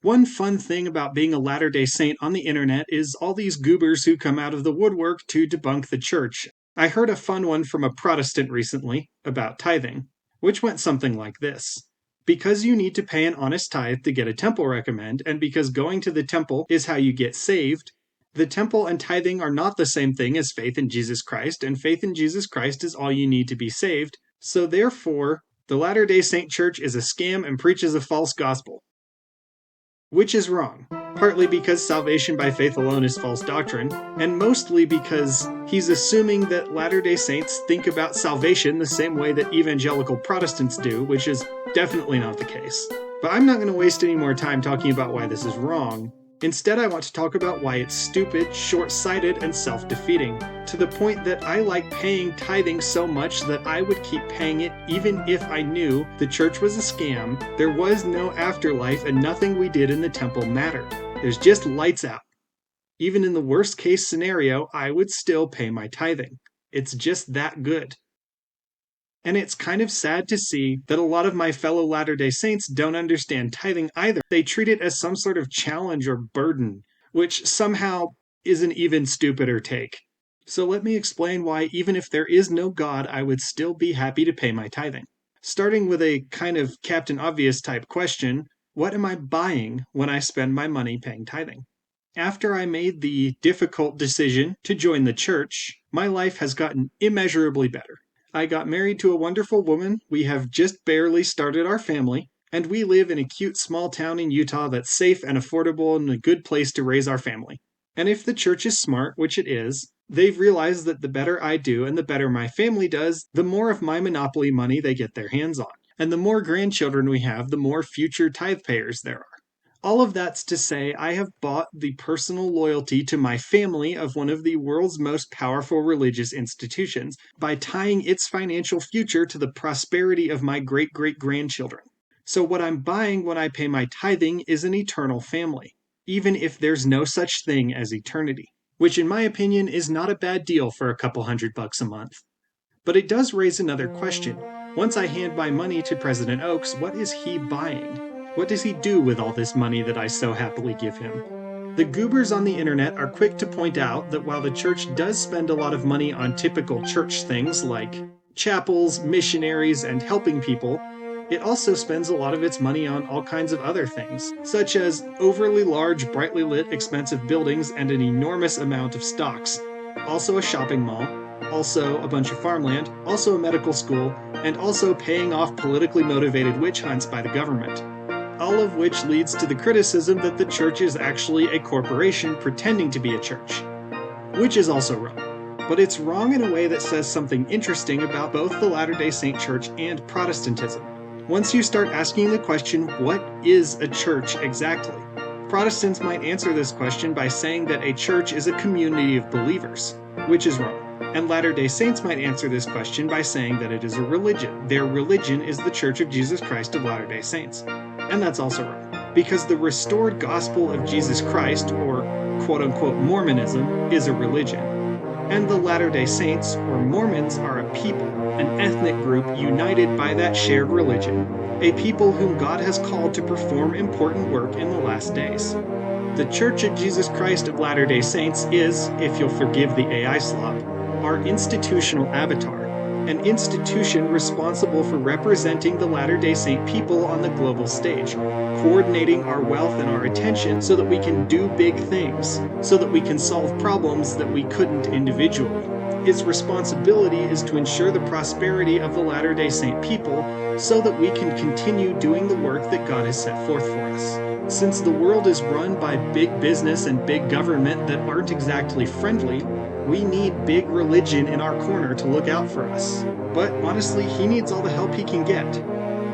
One fun thing about being a Latter-day Saint on the internet is all these goobers who come out of the woodwork to debunk the church. I heard a fun one from a Protestant recently about tithing, which went something like this. Because you need to pay an honest tithe to get a temple recommend, and because going to the temple is how you get saved, the temple and tithing are not the same thing as faith in Jesus Christ, and faith in Jesus Christ is all you need to be saved. So therefore, the Latter-day Saint Church is a scam and preaches a false gospel. Which is wrong, partly because salvation by faith alone is false doctrine, and mostly because he's assuming that Latter-day Saints think about salvation the same way that evangelical Protestants do, which is definitely not the case. But I'm not going to waste any more time talking about why this is wrong. Instead, I want to talk about why it's stupid, short-sighted, and self-defeating, to the point that I like paying tithing so much that I would keep paying it even if I knew the church was a scam, there was no afterlife, and nothing we did in the temple mattered. There's just lights out. Even in the worst-case scenario, I would still pay my tithing. It's just that good. And it's kind of sad to see that a lot of my fellow Latter-day Saints don't understand tithing either. They treat it as some sort of challenge or burden, which somehow is an even stupider take. So let me explain why, even if there is no God, I would still be happy to pay my tithing. Starting with a kind of Captain Obvious type question, what am I buying when I spend my money paying tithing? After I made the difficult decision to join the church, my life has gotten immeasurably better. I got married to a wonderful woman, we have just barely started our family, and we live in a cute small town in Utah that's safe and affordable and a good place to raise our family. And if the church is smart, which it is, they've realized that the better I do and the better my family does, the more of my monopoly money they get their hands on. And the more grandchildren we have, the more future tithe payers there are. All of that's to say, I have bought the personal loyalty to my family of one of the world's most powerful religious institutions by tying its financial future to the prosperity of my great-great-grandchildren. So what I'm buying when I pay my tithing is an eternal family, even if there's no such thing as eternity, which in my opinion is not a bad deal for a couple $100 a month. But it does raise another question. Once I hand my money to President Oaks, what is he buying? What does he do with all this money that I so happily give him? The goobers on the internet are quick to point out that while the church does spend a lot of money on typical church things like chapels, missionaries, and helping people, it also spends a lot of its money on all kinds of other things, such as overly large, brightly lit, expensive buildings and an enormous amount of stocks, also a shopping mall, also a bunch of farmland, also a medical school, and also paying off politically motivated witch hunts by the government. All of which leads to the criticism that the church is actually a corporation pretending to be a church, which is also wrong. But it's wrong in a way that says something interesting about both the Latter-day Saint Church and Protestantism. Once you start asking the question, what is a church exactly? Protestants might answer this question by saying that a church is a community of believers, which is wrong. And Latter-day Saints might answer this question by saying that it is a religion. Their religion is the Church of Jesus Christ of Latter-day Saints. And that's also wrong, because the restored gospel of Jesus Christ, or quote-unquote Mormonism, is a religion. And the Latter-day Saints, or Mormons, are a people, an ethnic group united by that shared religion, a people whom God has called to perform important work in the last days. The Church of Jesus Christ of Latter-day Saints is, if you'll forgive the AI slop, our institutional avatar, an institution responsible for representing the Latter-day Saint people on the global stage, coordinating our wealth and our attention so that we can do big things, so that we can solve problems that we couldn't individually. Its responsibility is to ensure the prosperity of the Latter-day Saint people so that we can continue doing the work that God has set forth for us. Since the world is run by big business and big government that aren't exactly friendly, we need big religion in our corner to look out for us. But honestly, he needs all the help he can get.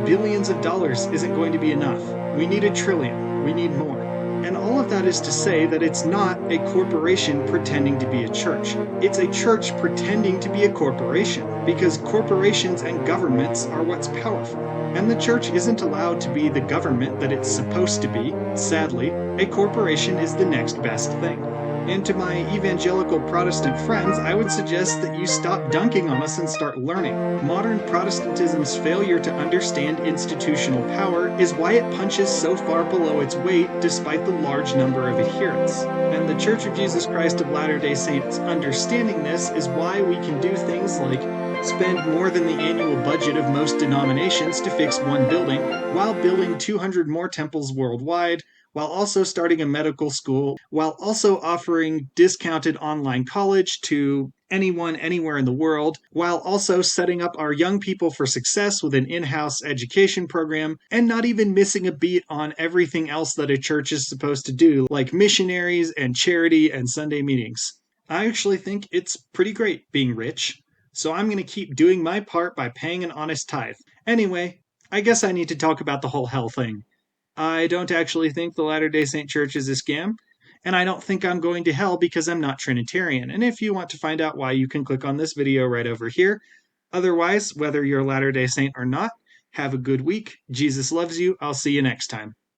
Billions of dollars isn't going to be enough. We need $1 trillion. We need more. And all of that is to say that it's not a corporation pretending to be a church. It's a church pretending to be a corporation, because corporations and governments are what's powerful. And the church isn't allowed to be the government that it's supposed to be. Sadly, a corporation is the next best thing. And to my evangelical Protestant friends, I would suggest that you stop dunking on us and start learning. Modern Protestantism's failure to understand institutional power is why it punches so far below its weight despite the large number of adherents. And the Church of Jesus Christ of Latter-day Saints understanding this is why we can do things like spend more than the annual budget of most denominations to fix one building, while building 200 more temples worldwide, while also starting a medical school, while also offering discounted online college to anyone anywhere in the world, while also setting up our young people for success with an in-house education program, and not even missing a beat on everything else that a church is supposed to do, like missionaries and charity and Sunday meetings. I actually think it's pretty great being rich, so I'm going to keep doing my part by paying an honest tithe. Anyway, I guess I need to talk about the whole hell thing. I don't actually think the Latter-day Saint Church is a scam, and I don't think I'm going to hell because I'm not Trinitarian. And if you want to find out why, you can click on this video right over here. Otherwise, whether you're a Latter-day Saint or not, have a good week. Jesus loves you. I'll see you next time.